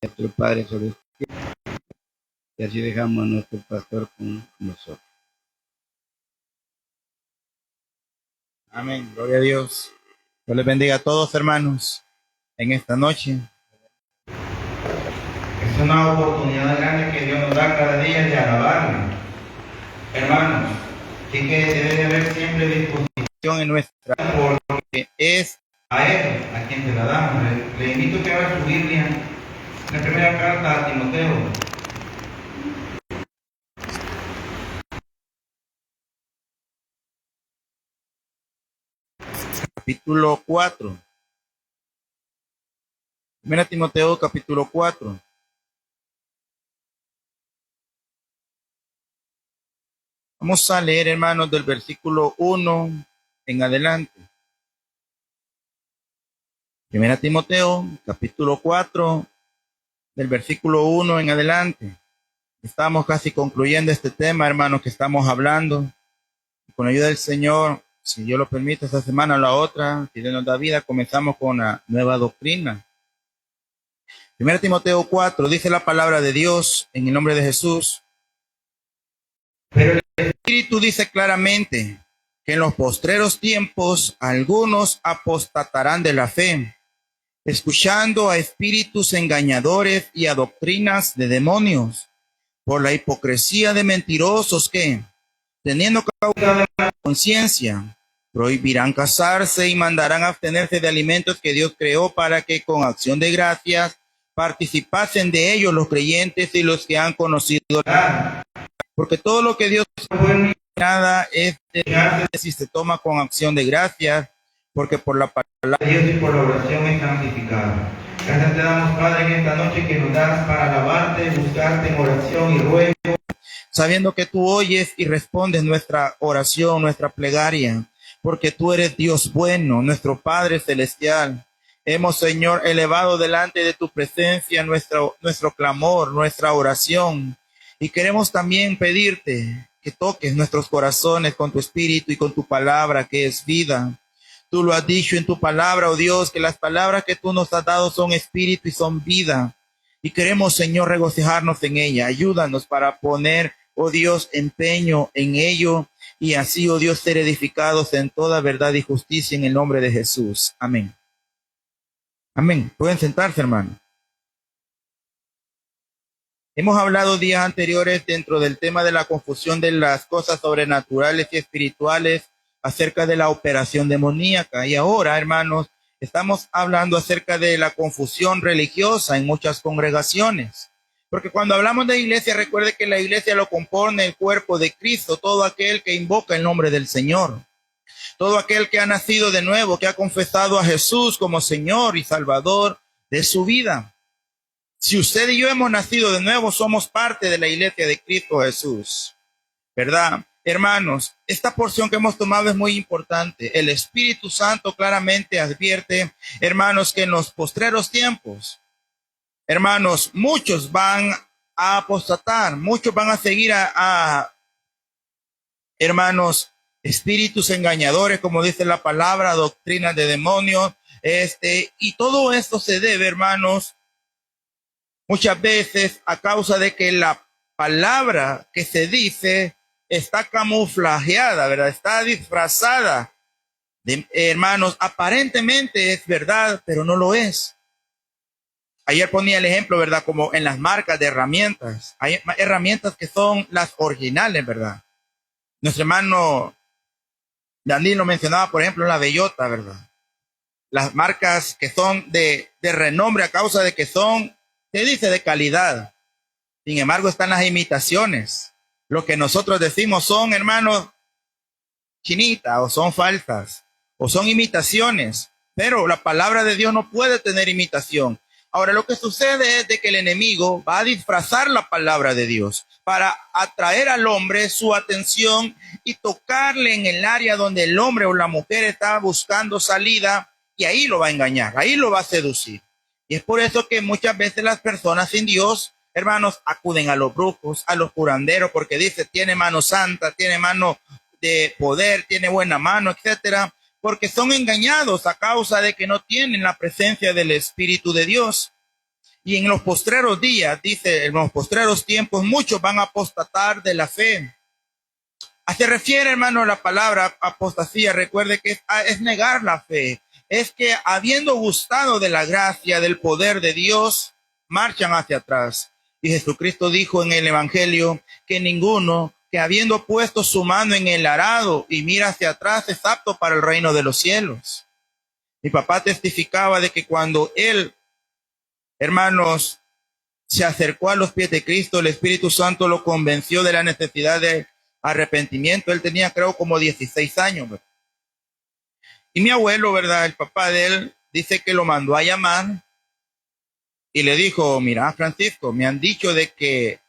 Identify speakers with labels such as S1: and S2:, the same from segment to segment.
S1: nuestro Padre Celestial, y así dejamos a nuestro pastor con nosotros. Amén, gloria a Dios. Dios les bendiga a todos, hermanos, en esta noche. Es una oportunidad grande que Dios nos da cada día de alabarle, hermanos. Así que debe de haber siempre disposición en nuestra, porque es a Él a quien te la damos. Le invito a que abra su Biblia, la primera carta a Timoteo. Capítulo 4. Primera Timoteo, capítulo 4. Vamos a leer, hermanos, del versículo 1 en adelante. Primera Timoteo, capítulo 4, del versículo 1 en adelante. Estamos casi concluyendo este tema, hermanos, que estamos hablando. Con la ayuda del Señor, si Dios lo permite, esta semana o la otra, si Dios nos da vida, comenzamos con la nueva doctrina. Primera Timoteo 4, dice la palabra de Dios en el nombre de Jesús. Pero el Espíritu dice claramente que en los postreros tiempos algunos apostatarán de la fe, escuchando a espíritus engañadores y a doctrinas de demonios, por la hipocresía de mentirosos que, teniendo causa la conciencia, prohibirán casarse y mandarán abstenerse de alimentos que Dios creó para que con acción de gracias participasen de ellos los creyentes y los que han conocido la. Porque todo lo que Dios pone, nada es de si se toma con acción de gracias, porque por la palabra de Dios y por la oración es santificado. Gracias te damos, Padre, en esta noche que nos das para alabarte, buscarte en oración y ruego, sabiendo que tú oyes y respondes nuestra oración, nuestra plegaria, porque tú eres Dios bueno, nuestro Padre celestial. Hemos, Señor, elevado delante de tu presencia nuestro clamor, nuestra oración. Y queremos también pedirte que toques nuestros corazones con tu espíritu y con tu palabra, que es vida. Tú lo has dicho en tu palabra, oh Dios, que las palabras que tú nos has dado son espíritu y son vida. Y queremos, Señor, regocijarnos en ella. Ayúdanos para poner, oh Dios, empeño en ello. Y así, oh Dios, ser edificados en toda verdad y justicia en el nombre de Jesús. Amén. Amén. Pueden sentarse, hermano. Hemos hablado días anteriores dentro del tema de la confusión de las cosas sobrenaturales y espirituales acerca de la operación demoníaca. Y ahora, hermanos, estamos hablando acerca de la confusión religiosa en muchas congregaciones. Porque cuando hablamos de iglesia, recuerde que la iglesia lo compone el cuerpo de Cristo, todo aquel que invoca el nombre del Señor. Todo aquel que ha nacido de nuevo, que ha confesado a Jesús como Señor y Salvador de su vida. Si usted y yo hemos nacido de nuevo, somos parte de la iglesia de Cristo Jesús, ¿verdad? Hermanos, esta porción que hemos tomado es muy importante. El Espíritu Santo claramente advierte, hermanos, que en los postreros tiempos, hermanos, muchos van a apostatar, muchos van a seguir hermanos, espíritus engañadores, como dice la palabra, doctrinas de demonios, y todo esto se debe, hermanos, muchas veces a causa de que la palabra que se dice está camuflajeada, ¿verdad? Está disfrazada. Hermanos, aparentemente es verdad, pero no lo es. Ayer ponía el ejemplo, ¿verdad? Como en las marcas de herramientas. Hay herramientas que son las originales, ¿verdad? Nuestro hermano Daniel lo mencionaba, por ejemplo, la bellota, ¿verdad? Las marcas que son de renombre a causa de que son, se dice, de calidad. Sin embargo, están las imitaciones. Lo que nosotros decimos son, hermanos, chinitas, o son falsas, o son imitaciones. Pero la palabra de Dios no puede tener imitación. Ahora, lo que sucede es de que el enemigo va a disfrazar la palabra de Dios para atraer al hombre su atención y tocarle en el área donde el hombre o la mujer está buscando salida, y ahí lo va a engañar, ahí lo va a seducir. Y es por eso que muchas veces las personas sin Dios, hermanos, acuden a los brujos, a los curanderos, porque dice, tiene mano santa, tiene mano de poder, tiene buena mano, etcétera, porque son engañados a causa de que no tienen la presencia del Espíritu de Dios. Y en los postreros días, dice, en los postreros tiempos, muchos van a apostatar de la fe. Se refiere, hermano, la palabra apostasía. Recuerde que es negar la fe. Es que habiendo gustado de la gracia, del poder de Dios, marchan hacia atrás. Y Jesucristo dijo en el Evangelio que ninguno que habiendo puesto su mano en el arado y mira hacia atrás es apto para el reino de los cielos. Mi papá testificaba de que cuando él, hermanos, se acercó a los pies de Cristo, el Espíritu Santo lo convenció de la necesidad de arrepentimiento. Él tenía, creo, como 16 años, ¿verdad? Y mi abuelo, ¿verdad? El papá de él, dice que lo mandó a llamar y le dijo, mira, Francisco, me han dicho de que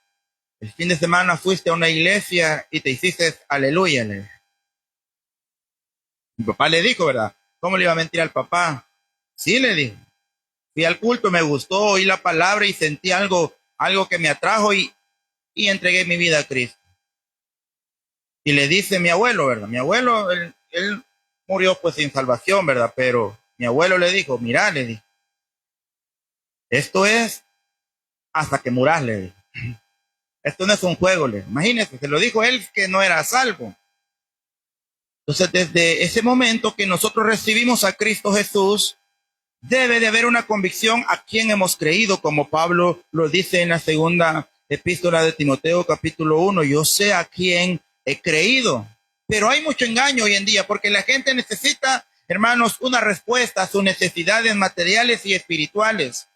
S1: el fin de semana fuiste a una iglesia y te hiciste aleluya. Mi papá le dijo, ¿verdad? ¿Cómo le iba a mentir al papá? Sí, le dijo. Fui al culto, me gustó, oí la palabra y sentí algo que me atrajo y entregué mi vida a Cristo. Y le dice mi abuelo, ¿verdad? Mi abuelo, él murió pues sin salvación, ¿verdad? Pero mi abuelo le dijo, mira, le dijo, esto es hasta que muras, le dijo. Esto no es un juego, le. Imagínese, se lo dijo él que no era salvo. Entonces, desde ese momento que nosotros recibimos a Cristo Jesús, debe de haber una convicción a quien hemos creído, como Pablo lo dice en la segunda epístola de Timoteo, capítulo 1. Yo sé a quién he creído. Pero hay mucho engaño hoy en día, porque la gente necesita, hermanos, una respuesta a sus necesidades materiales y espirituales.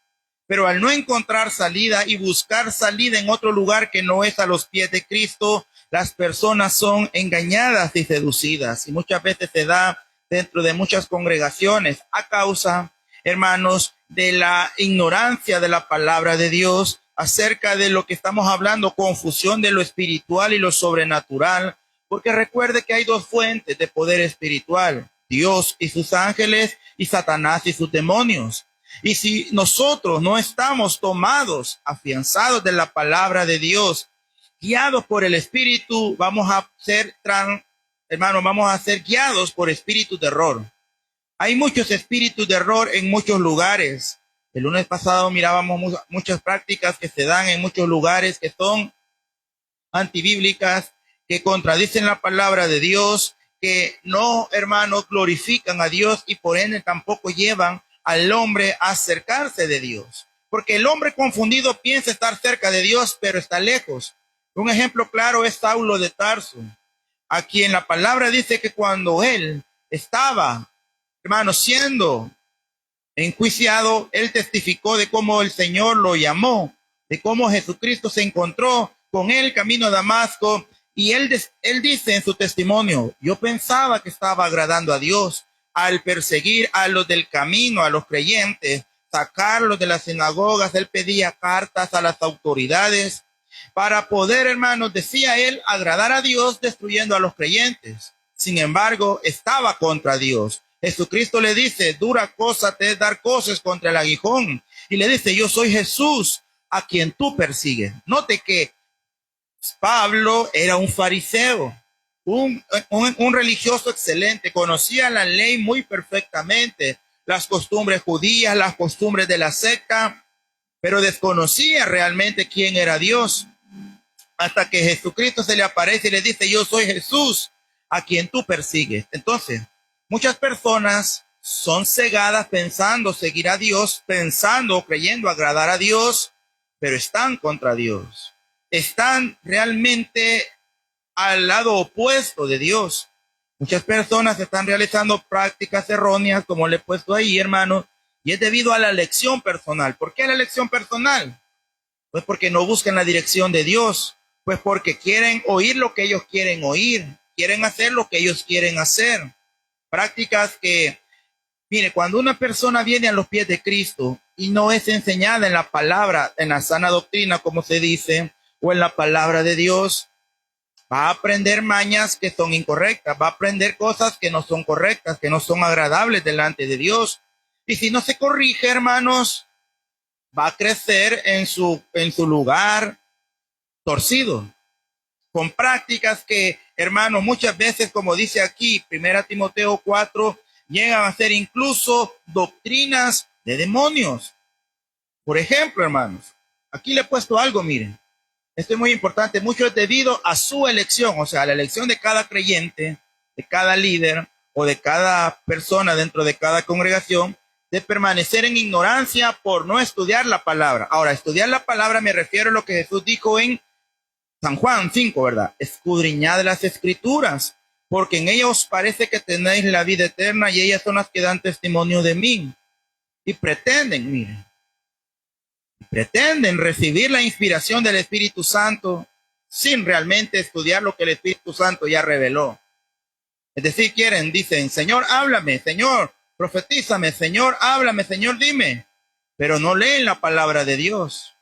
S1: Pero al no encontrar salida y buscar salida en otro lugar que no es a los pies de Cristo, las personas son engañadas y seducidas. Y muchas veces se da dentro de muchas congregaciones a causa, hermanos, de la ignorancia de la palabra de Dios acerca de lo que estamos hablando, confusión de lo espiritual y lo sobrenatural. Porque recuerde que hay dos fuentes de poder espiritual, Dios y sus ángeles y Satanás y sus demonios. Y si nosotros no estamos tomados, afianzados de la palabra de Dios, guiados por el Espíritu, vamos a ser guiados por espíritus de error. Hay muchos espíritus de error en muchos lugares. El lunes pasado mirábamos muchas prácticas que se dan en muchos lugares que son antibíblicas, que contradicen la palabra de Dios, que no, hermanos, glorifican a Dios y por ende tampoco llevan al hombre a acercarse de Dios. Porque el hombre confundido piensa estar cerca de Dios, pero está lejos. Un ejemplo claro es Saulo de Tarso, a quien la palabra dice que cuando él estaba, hermanos, siendo enjuiciado, él testificó de cómo el Señor lo llamó, de cómo Jesucristo se encontró con él camino a Damasco. Y él dice en su testimonio, yo pensaba que estaba agradando a Dios al perseguir a los del camino, a los creyentes, sacarlos de las sinagogas. Él pedía cartas a las autoridades para poder, hermanos, decía él, agradar a Dios destruyendo a los creyentes. Sin embargo, estaba contra Dios. Jesucristo le dice, dura cosa te es dar cosas contra el aguijón. Y le dice, yo soy Jesús a quien tú persigues. Note que Pablo era un fariseo, un religioso excelente, conocía la ley muy perfectamente, las costumbres judías, las costumbres de la secta, pero desconocía realmente quién era Dios. Hasta que Jesucristo se le aparece y le dice, yo soy Jesús a quien tú persigues. Entonces, muchas personas son cegadas pensando seguir a Dios, pensando, creyendo agradar a Dios, pero están contra Dios. Están realmente al lado opuesto de Dios. Muchas personas están realizando prácticas erróneas, como le he puesto ahí, hermano, y es debido a la elección personal. ¿Por qué la elección personal? Pues porque no buscan la dirección de Dios, pues porque quieren oír lo que ellos quieren oír, quieren hacer lo que ellos quieren hacer. Prácticas que, mire, cuando una persona viene a los pies de Cristo y no es enseñada en la palabra, en la sana doctrina, como se dice, o en la palabra de Dios, va a aprender mañas que son incorrectas, va a aprender cosas que no son correctas, que no son agradables delante de Dios. Y si no se corrige, hermanos, va a crecer en su lugar torcido, con prácticas que, hermanos, muchas veces, como dice aquí, 1 Timoteo 4, llegan a ser incluso doctrinas de demonios. Por ejemplo, hermanos, aquí le he puesto algo, miren. Esto es muy importante. Mucho es debido a su elección, o sea, a la elección de cada creyente, de cada líder o de cada persona dentro de cada congregación, de permanecer en ignorancia por no estudiar la palabra. Ahora, estudiar la palabra me refiero a lo que Jesús dijo en San Juan 5, ¿verdad? Escudriñad las escrituras, porque en ellas os parece que tenéis la vida eterna y ellas son las que dan testimonio de mí. Y pretenden, miren, pretenden recibir la inspiración del Espíritu Santo sin realmente estudiar lo que el Espíritu Santo ya reveló. Es decir, dicen, Señor, háblame, Señor, profetízame, Señor, háblame, Señor, dime. Pero no leen la palabra de Dios.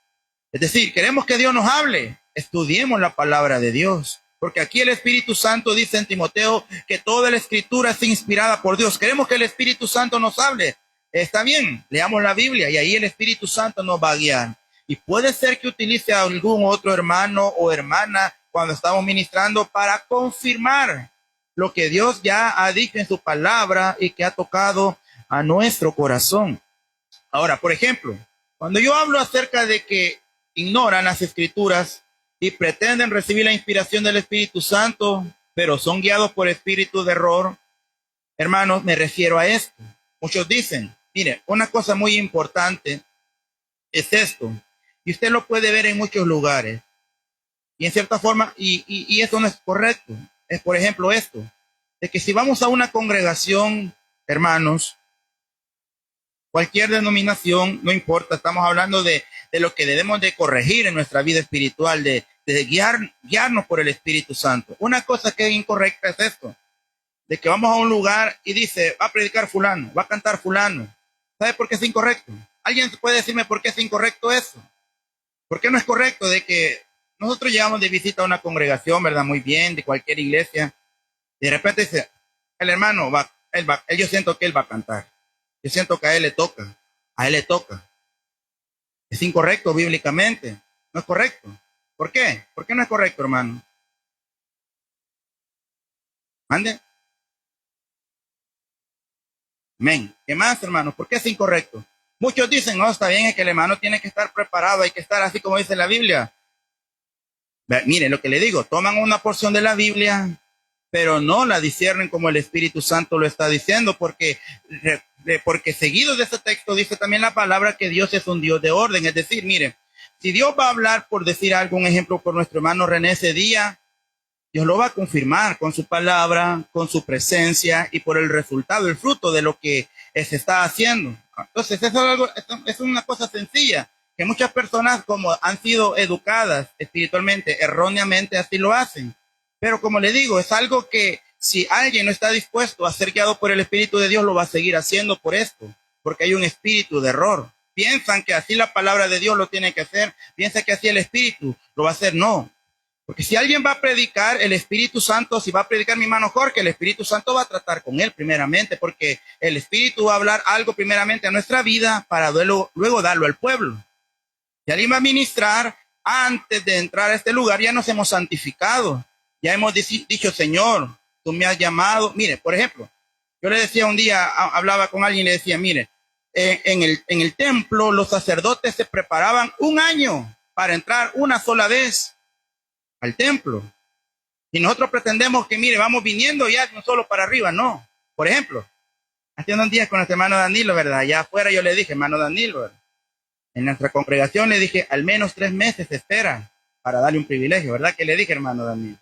S1: Es decir, queremos que Dios nos hable. Estudiemos la palabra de Dios. Porque aquí el Espíritu Santo dice en Timoteo que toda la escritura es inspirada por Dios. Queremos que el Espíritu Santo nos hable. Está bien, leamos la Biblia y ahí el Espíritu Santo nos va a guiar. Y puede ser que utilice a algún otro hermano o hermana cuando estamos ministrando para confirmar lo que Dios ya ha dicho en su palabra y que ha tocado a nuestro corazón. Ahora, por ejemplo, cuando yo hablo acerca de que ignoran las escrituras y pretenden recibir la inspiración del Espíritu Santo, pero son guiados por espíritu de error, hermanos, me refiero a esto. Muchos dicen, mire, una cosa muy importante es esto, y usted lo puede ver en muchos lugares, y en cierta forma, y esto no es correcto, es por ejemplo esto, de que si vamos a una congregación, hermanos, cualquier denominación, no importa, estamos hablando de lo que debemos de corregir en nuestra vida espiritual, de guiarnos por el Espíritu Santo. Una cosa que es incorrecta es esto, de que vamos a un lugar y dice, va a predicar fulano, va a cantar fulano. ¿Sabe por qué es incorrecto? ¿Alguien puede decirme por qué es incorrecto eso? ¿Por qué no es correcto de que nosotros llegamos de visita a una congregación, verdad, muy bien, de cualquier iglesia, y de repente dice, el hermano yo siento que él va a cantar, yo siento que a él le toca. Es incorrecto bíblicamente, no es correcto. ¿Por qué? ¿Por qué no es correcto, hermano? ¿Mande? Amén. ¿Qué más, hermanos? ¿Por qué es incorrecto? Muchos dicen, no, está bien, es que el hermano tiene que estar preparado, hay que estar así como dice la Biblia. Miren lo que le digo, toman una porción de la Biblia, pero no la disciernen como el Espíritu Santo lo está diciendo, porque seguido de ese texto dice también la palabra que Dios es un Dios de orden. Es decir, miren, si Dios va a hablar, por decir algún ejemplo, por nuestro hermano René ese día, Dios lo va a confirmar con su palabra, con su presencia y por el resultado, el fruto de lo que se está haciendo. Entonces, es una cosa sencilla, que muchas personas, como han sido educadas espiritualmente, erróneamente, así lo hacen. Pero como le digo, es algo que si alguien no está dispuesto a ser guiado por el Espíritu de Dios, lo va a seguir haciendo por esto, porque hay un espíritu de error. Piensan que así la palabra de Dios lo tiene que hacer, piensan que así el Espíritu lo va a hacer. No. Porque si alguien va a predicar, el Espíritu Santo, si va a predicar mi hermano Jorge, el Espíritu Santo va a tratar con él primeramente, porque el Espíritu va a hablar algo primeramente a nuestra vida para luego darlo al pueblo. Si alguien va a ministrar, antes de entrar a este lugar ya nos hemos santificado. Ya hemos dicho, Señor, tú me has llamado. Mire, por ejemplo, yo le decía un día, hablaba con alguien y le decía, mire, en el templo los sacerdotes se preparaban un año para entrar una sola vez al templo. Y nosotros pretendemos que, mire, vamos viniendo ya no solo para arriba, no. Por ejemplo, hace unos días con nuestro hermano Danilo, ¿verdad? Allá afuera yo le dije, hermano Danilo, ¿verdad? En nuestra congregación le dije, al menos 3 meses espera para darle un privilegio, ¿verdad? Que le dije, hermano Danilo.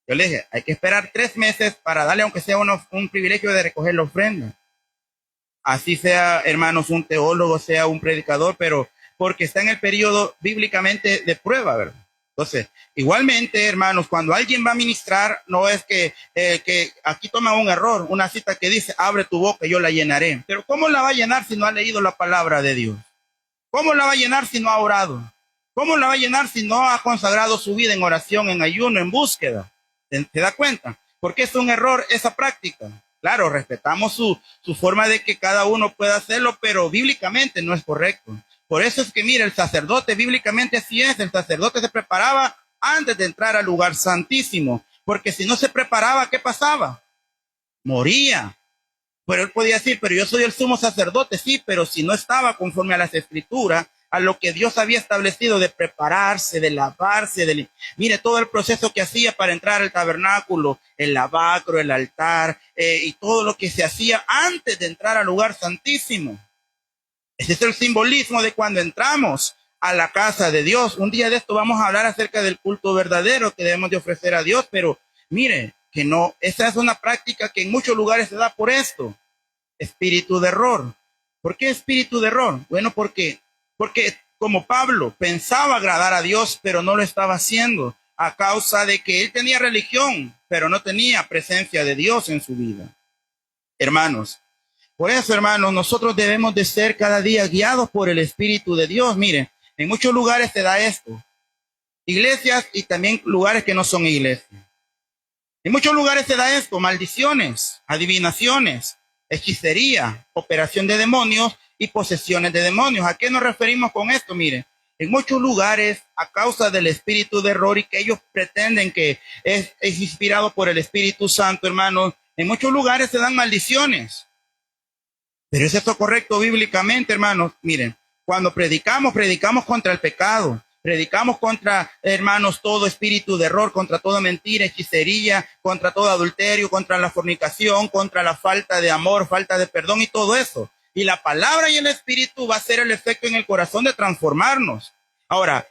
S1: Yo le dije, hay que esperar 3 meses para darle, aunque sea un privilegio de recoger la ofrenda. Así sea, hermanos, un teólogo, sea un predicador, pero porque está en el periodo bíblicamente de prueba, ¿verdad? Entonces, igualmente, hermanos, cuando alguien va a ministrar, no es que aquí toma un error, una cita que dice, abre tu boca y yo la llenaré. Pero ¿cómo la va a llenar si no ha leído la palabra de Dios? ¿Cómo la va a llenar si no ha orado? ¿Cómo la va a llenar si no ha consagrado su vida en oración, en ayuno, en búsqueda? ¿Se da cuenta? Porque es un error esa práctica. Claro, respetamos su forma de que cada uno pueda hacerlo, pero bíblicamente no es correcto. Por eso es que, mira, el sacerdote, bíblicamente así es, el sacerdote se preparaba antes de entrar al lugar santísimo, porque si no se preparaba, ¿qué pasaba? Moría. Pero él podía decir, pero yo soy el sumo sacerdote, sí, pero si no estaba conforme a las escrituras, a lo que Dios había establecido de prepararse, de lavarse, mire todo el proceso que hacía para entrar al tabernáculo, el lavacro, el altar, y todo lo que se hacía antes de entrar al lugar santísimo. Ese es el simbolismo de cuando entramos a la casa de Dios. Un día de esto vamos a hablar acerca del culto verdadero que debemos de ofrecer a Dios, pero mire, que no, esa es una práctica que en muchos lugares se da por esto, espíritu de error. ¿Por qué espíritu de error? Bueno, porque como Pablo pensaba agradar a Dios, pero no lo estaba haciendo, a causa de que él tenía religión, pero no tenía presencia de Dios en su vida. Hermanos, por eso, hermanos, nosotros debemos de ser cada día guiados por el Espíritu de Dios. Miren, en muchos lugares se da esto. Iglesias y también lugares que no son iglesias. En muchos lugares se da esto, maldiciones, adivinaciones, hechicería, operación de demonios y posesiones de demonios. ¿A qué nos referimos con esto? Miren, en muchos lugares, a causa del espíritu de error y que ellos pretenden que es inspirado por el Espíritu Santo, hermanos, en muchos lugares se dan maldiciones. Pero ¿es esto correcto bíblicamente, hermanos? Miren, cuando predicamos contra el pecado, predicamos contra, hermanos, todo espíritu de error, contra toda mentira, hechicería, contra todo adulterio, contra la fornicación, contra la falta de amor, falta de perdón y todo eso. Y la palabra y el espíritu va a hacer el efecto en el corazón de transformarnos. Ahora,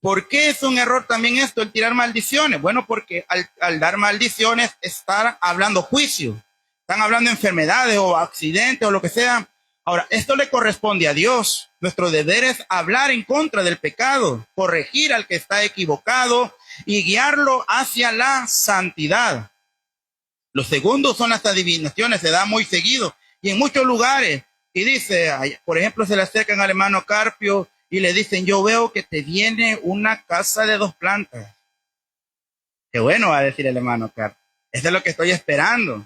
S1: ¿por qué es un error también esto, el tirar maldiciones? Bueno, porque al dar maldiciones, estar hablando juicio. Están hablando de enfermedades o accidentes o lo que sea. Ahora, esto le corresponde a Dios. Nuestro deber es hablar en contra del pecado, corregir al que está equivocado y guiarlo hacia la santidad. Los segundos son las adivinaciones, se da muy seguido y en muchos lugares. Y dice, por ejemplo, se le acercan al hermano Carpio y le dicen, yo veo que te viene una casa de 2 plantas. Qué bueno, va a decir el hermano Carpio. Eso es lo que estoy esperando.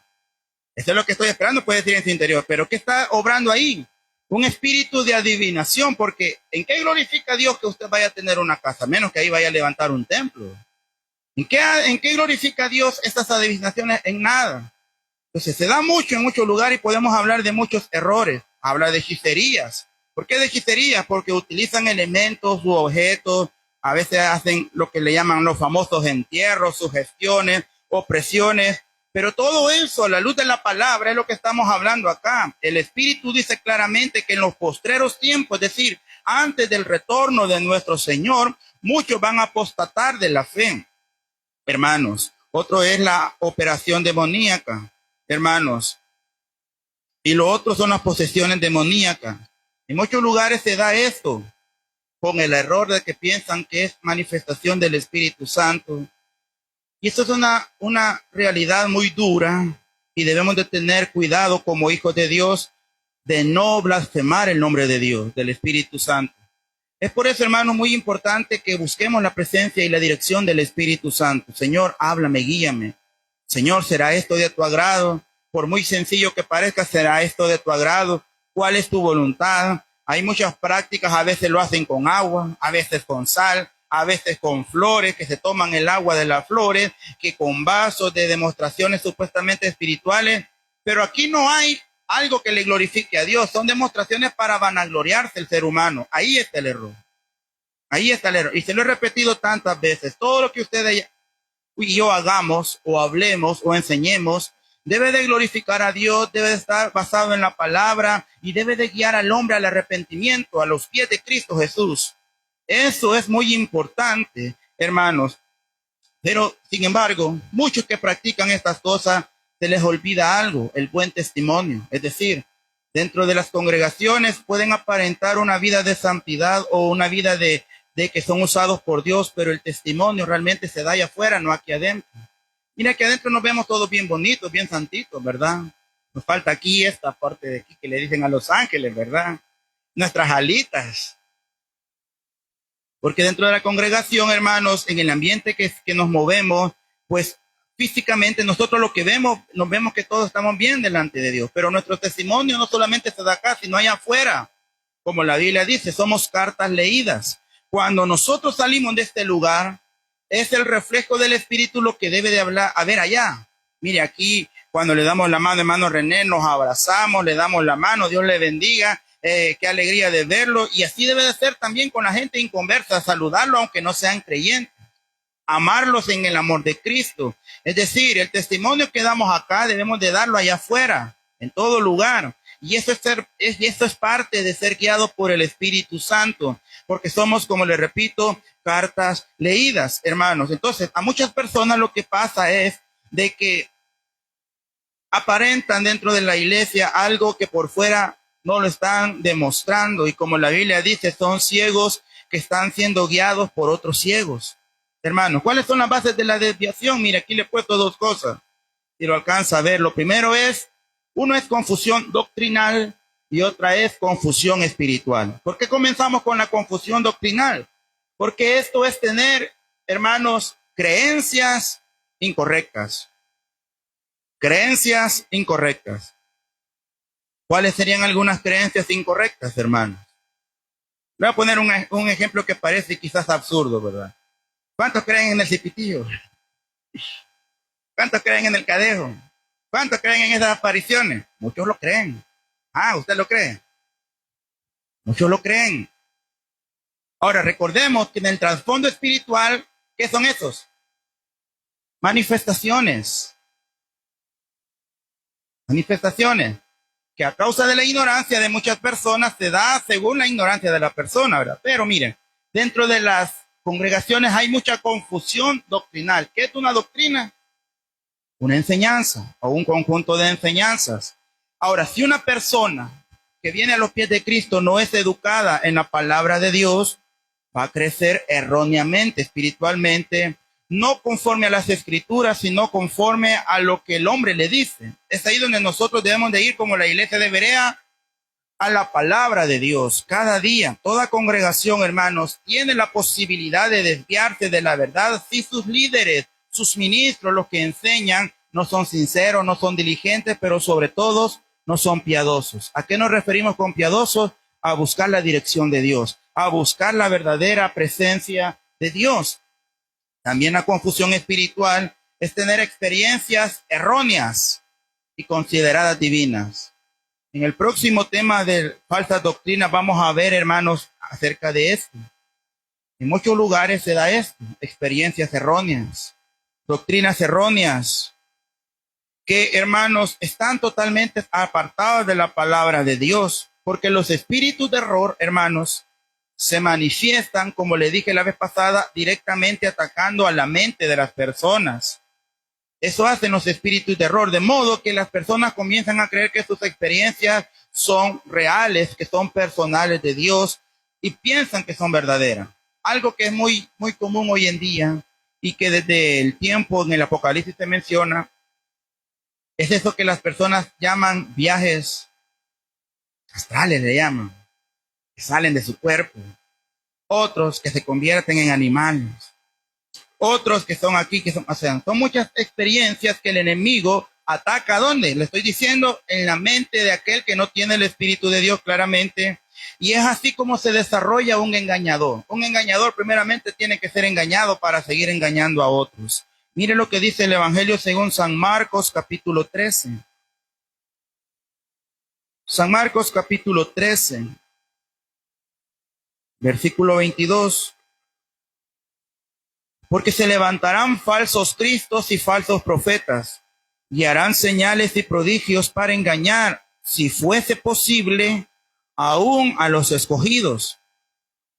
S1: Eso es lo que estoy esperando, puede decir en su interior. Pero ¿qué está obrando ahí? Un espíritu de adivinación, porque ¿en qué glorifica a Dios que usted vaya a tener una casa? Menos que ahí vaya a levantar un templo. ¿En qué glorifica a Dios estas adivinaciones? En nada. Entonces se da mucho en muchos lugares y podemos hablar de muchos errores. Habla de hechicerías. ¿Por qué de hechicerías? Porque utilizan elementos u objetos. A veces hacen lo que le llaman los famosos entierros, sugestiones, opresiones. Pero todo eso, a la luz de la palabra, es lo que estamos hablando acá. El Espíritu dice claramente que en los postreros tiempos, es decir, antes del retorno de nuestro Señor, muchos van a apostatar de la fe. Hermanos, otro es la operación demoníaca, hermanos. Y lo otro son las posesiones demoníacas. En muchos lugares se da esto, con el error de que piensan que es manifestación del Espíritu Santo. Y esto es una realidad muy dura y debemos de tener cuidado como hijos de Dios de no blasfemar el nombre de Dios, del Espíritu Santo. Es por eso, hermano, muy importante que busquemos la presencia y la dirección del Espíritu Santo. Señor, háblame, guíame. Señor, ¿será esto de tu agrado? Por muy sencillo que parezca, ¿será esto de tu agrado? ¿Cuál es tu voluntad? Hay muchas prácticas, a veces lo hacen con agua, a veces con sal, a veces con flores, que se toman el agua de las flores, que con vasos de demostraciones supuestamente espirituales, pero aquí no hay algo que le glorifique a Dios, son demostraciones para vanagloriarse el ser humano. Ahí está el error. Ahí está el error. Y se lo he repetido tantas veces. Todo lo que ustedes y yo hagamos, o hablemos, o enseñemos, debe de glorificar a Dios, debe de estar basado en la palabra y debe de guiar al hombre al arrepentimiento, a los pies de Cristo Jesús. Eso es muy importante, hermanos. Pero, sin embargo, muchos que practican estas cosas, se les olvida algo, el buen testimonio. Es decir, dentro de las congregaciones pueden aparentar una vida de santidad o una vida de que son usados por Dios, pero el testimonio realmente se da allá afuera, no aquí adentro. Mira, aquí adentro nos vemos todos bien bonitos, bien santitos, ¿verdad? Nos falta aquí esta parte de aquí que le dicen a los ángeles, ¿verdad? Nuestras alitas. Porque dentro de la congregación, hermanos, en el ambiente que nos movemos, pues físicamente nosotros lo que vemos, nos vemos que todos estamos bien delante de Dios. Pero nuestro testimonio no solamente se da acá, sino allá afuera. Como la Biblia dice, somos cartas leídas. Cuando nosotros salimos de este lugar, es el reflejo del Espíritu lo que debe de hablar. A ver, allá. Mire, aquí, cuando le damos la mano, hermano René, nos abrazamos, le damos la mano, Dios le bendiga. qué alegría de verlo. Y así debe de ser también con la gente inconversa, saludarlo aunque no sean creyentes, amarlos en el amor de Cristo. Es decir, el testimonio que damos acá debemos de darlo allá afuera, en todo lugar. Y eso es parte de ser guiado por el Espíritu Santo, porque somos, como les repito, cartas leídas, hermanos. Entonces, a muchas personas lo que pasa es de que aparentan dentro de la iglesia algo que por fuera no lo están demostrando. Y como la Biblia dice, son ciegos que están siendo guiados por otros ciegos. Hermanos, ¿cuáles son las bases de la desviación? Mira, aquí le he puesto dos cosas, si lo alcanza a ver. Lo primero es, uno es confusión doctrinal y otra es confusión espiritual. ¿Por qué comenzamos con la confusión doctrinal? Porque esto es tener, hermanos, creencias incorrectas. Creencias incorrectas. ¿Cuáles serían algunas creencias incorrectas, hermanos? Le voy a poner un ejemplo que parece quizás absurdo, ¿verdad? ¿Cuántos creen en el cipitillo? ¿Cuántos creen en el cadejo? ¿Cuántos creen en esas apariciones? Muchos lo creen. Ah, ¿usted lo cree? Muchos lo creen. Ahora, recordemos que en el trasfondo espiritual, ¿qué son esos? Manifestaciones. Manifestaciones que a causa de la ignorancia de muchas personas se da según la ignorancia de la persona, ¿verdad? Pero miren, dentro de las congregaciones hay mucha confusión doctrinal. ¿Qué es una doctrina? Una enseñanza o un conjunto de enseñanzas. Ahora, si una persona que viene a los pies de Cristo no es educada en la palabra de Dios, va a crecer erróneamente, espiritualmente, no conforme a las escrituras, sino conforme a lo que el hombre le dice. Es ahí donde nosotros debemos de ir como la iglesia de Berea a la palabra de Dios. Cada día, toda congregación, hermanos, tiene la posibilidad de desviarse de la verdad si sus líderes, sus ministros, los que enseñan, no son sinceros, no son diligentes, pero sobre todo no son piadosos. ¿A qué nos referimos con piadosos? A buscar la dirección de Dios, a buscar la verdadera presencia de Dios. También la confusión espiritual es tener experiencias erróneas y consideradas divinas. En el próximo tema de falsas doctrinas vamos a ver, hermanos, acerca de esto. En muchos lugares se da esto, experiencias erróneas, doctrinas erróneas, que, hermanos, están totalmente apartadas de la palabra de Dios, porque los espíritus de error, hermanos, se manifiestan, como le dije la vez pasada, directamente atacando a la mente de las personas. Eso hacen los espíritus de error, de modo que las personas comienzan a creer que sus experiencias son reales, que son personales de Dios y piensan que son verdaderas. Algo que es muy, muy común hoy en día y que desde el tiempo en el Apocalipsis se menciona, es eso que las personas llaman viajes astrales, le llaman, que salen de su cuerpo. Otros que se convierten en animales. Otros que son aquí, que son, o sea, son muchas experiencias que el enemigo ataca. ¿Dónde? Le estoy diciendo, en la mente de aquel que no tiene el Espíritu de Dios claramente. Y es así como se desarrolla un engañador. Un engañador primeramente tiene que ser engañado para seguir engañando a otros. Mire lo que dice el Evangelio según San Marcos capítulo 13. San Marcos capítulo 13, versículo 22. Porque se levantarán falsos cristos y falsos profetas, y harán señales y prodigios para engañar, si fuese posible, aún a los escogidos.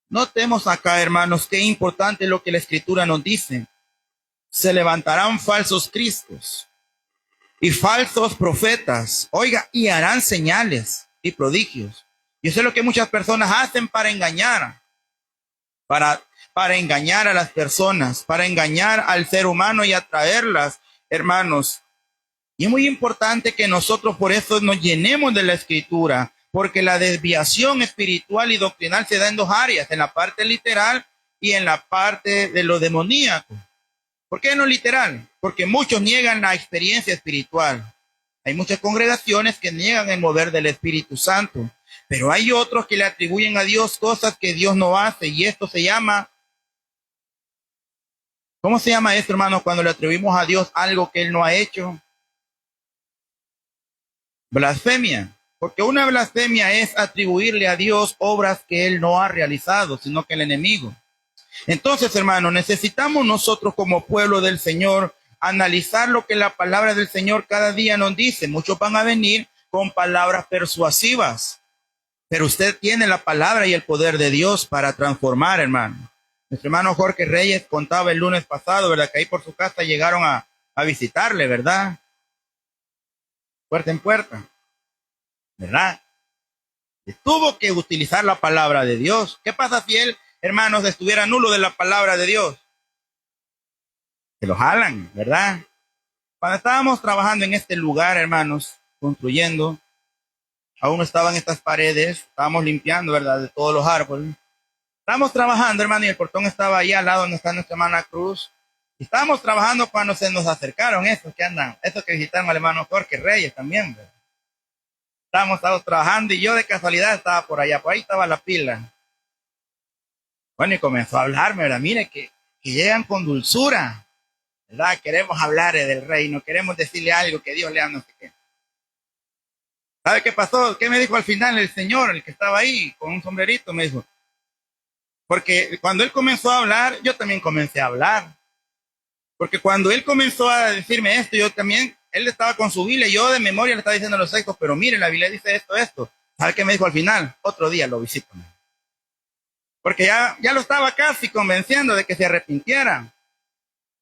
S1: Notemos acá, hermanos, qué importante lo que la Escritura nos dice. Se levantarán falsos cristos y falsos profetas, oiga, y harán señales y prodigios. Y eso es lo que muchas personas hacen para engañar, para engañar a las personas, para engañar al ser humano y atraerlas, hermanos. Y es muy importante que nosotros por eso nos llenemos de la Escritura, porque la desviación espiritual y doctrinal se da en dos áreas, en la parte literal y en la parte de lo demoníaco. ¿Por qué no literal? Porque muchos niegan la experiencia espiritual. Hay muchas congregaciones que niegan el mover del Espíritu Santo, pero hay otros que le atribuyen a Dios cosas que Dios no hace, y esto se llama, ¿cómo se llama esto, hermano, cuando le atribuimos a Dios algo que Él no ha hecho? Blasfemia. Porque una blasfemia es atribuirle a Dios obras que Él no ha realizado, sino que el enemigo. Entonces, hermanos, necesitamos nosotros como pueblo del Señor analizar lo que la palabra del Señor cada día nos dice. Muchos van a venir con palabras persuasivas, pero usted tiene la palabra y el poder de Dios para transformar, hermano. Nuestro hermano Jorge Reyes contaba el lunes pasado, ¿verdad? Que ahí por su casa llegaron a visitarle, ¿verdad? Puerta en puerta, ¿verdad? Y tuvo que utilizar la palabra de Dios. ¿Qué pasa si él, hermanos, estuviera nulo de la palabra de Dios? Se lo jalan, ¿verdad? Cuando estábamos trabajando en este lugar, hermanos, construyendo, aún no estaban estas paredes, estábamos limpiando, ¿verdad? De todos los árboles. Estábamos trabajando, hermano, y el portón estaba ahí al lado donde está nuestra hermana Cruz. Y estábamos trabajando cuando se nos acercaron estos que andan, estos que visitaron al hermano Jorge Reyes también, ¿verdad? Estábamos trabajando y yo de casualidad estaba por allá, por ahí estaba la pila. Bueno, y comenzó a hablarme, ¿verdad? Mire que llegan con dulzura, ¿verdad? Queremos hablar del reino, queremos decirle algo que Dios le ha no sé qué. ¿Sabe qué pasó? ¿Qué me dijo al final el señor, el que estaba ahí con un sombrerito? Me dijo, porque cuando él comenzó a hablar, yo también comencé a hablar. Porque cuando él comenzó a decirme esto, yo también, él estaba con su Biblia, yo de memoria le estaba diciendo los textos, pero mire, la Biblia dice esto. ¿Sabe qué me dijo al final? Otro día lo visito. Porque ya lo estaba casi convenciendo de que se arrepintiera.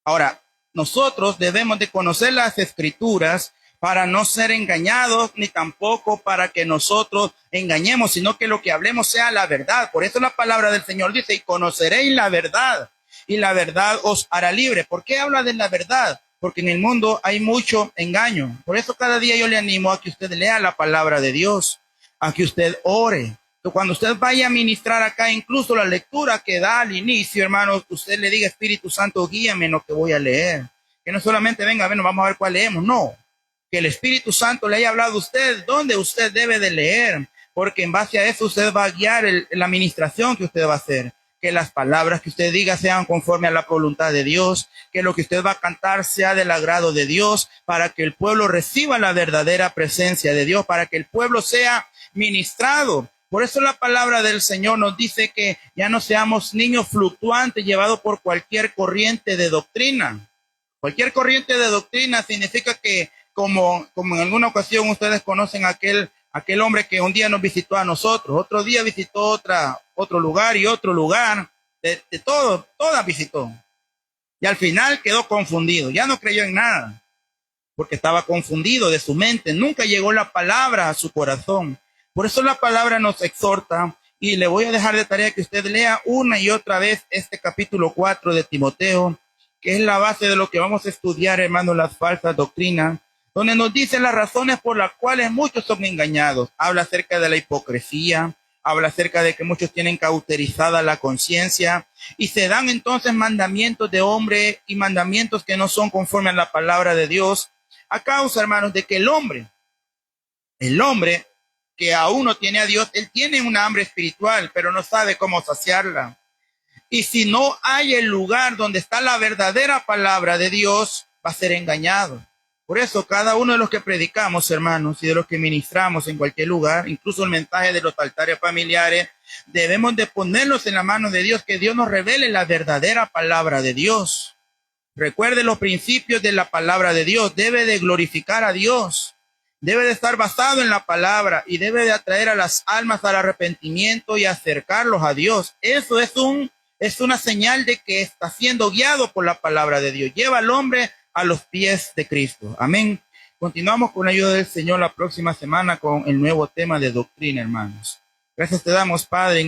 S1: Ahora, nosotros debemos de conocer las Escrituras para no ser engañados, ni tampoco para que nosotros engañemos, sino que lo que hablemos sea la verdad. Por eso la palabra del Señor dice, y conoceréis la verdad, y la verdad os hará libre. ¿Por qué habla de la verdad? Porque en el mundo hay mucho engaño. Por eso cada día yo le animo a que usted lea la palabra de Dios, a que usted ore. Cuando usted vaya a ministrar acá, incluso la lectura que da al inicio, hermanos, usted le diga, Espíritu Santo, guíame en lo que voy a leer. Que no solamente venga, bueno, vamos a ver cuál leemos. No, que el Espíritu Santo le haya hablado a usted dónde usted debe de leer, porque en base a eso usted va a guiar la administración que usted va a hacer. Que las palabras que usted diga sean conforme a la voluntad de Dios, que lo que usted va a cantar sea del agrado de Dios, para que el pueblo reciba la verdadera presencia de Dios, para que el pueblo sea ministrado. Por eso la palabra del Señor nos dice que ya no seamos niños fluctuantes llevados por cualquier corriente de doctrina. Cualquier corriente de doctrina significa que, como en alguna ocasión ustedes conocen aquel hombre que un día nos visitó a nosotros, otro día visitó otro lugar y otro lugar, de todo, todas visitó. Y al final quedó confundido, ya no creyó en nada, porque estaba confundido de su mente, nunca llegó la palabra a su corazón. Por eso la palabra nos exhorta, y le voy a dejar de tarea que usted lea una y otra vez este capítulo 4 de Timoteo, que es la base de lo que vamos a estudiar, hermanos, las falsas doctrinas, donde nos dice las razones por las cuales muchos son engañados. Habla acerca de la hipocresía, habla acerca de que muchos tienen cauterizada la conciencia, y se dan entonces mandamientos de hombre y mandamientos que no son conforme a la palabra de Dios, a causa, hermanos, de que el hombre que aún no tiene a Dios, él tiene una hambre espiritual, pero no sabe cómo saciarla. Y si no hay el lugar donde está la verdadera palabra de Dios, va a ser engañado. Por eso cada uno de los que predicamos, hermanos, y de los que ministramos en cualquier lugar, incluso el mensaje de los altares familiares, debemos de ponerlos en la mano de Dios, que Dios nos revele la verdadera palabra de Dios. Recuerde los principios de la palabra de Dios, debe de glorificar a Dios. Debe de estar basado en la palabra y debe de atraer a las almas al arrepentimiento y acercarlos a Dios. Eso es una señal de que está siendo guiado por la palabra de Dios. Lleva al hombre a los pies de Cristo. Amén. Continuamos con la ayuda del Señor la próxima semana con el nuevo tema de doctrina, hermanos. Gracias te damos, Padre.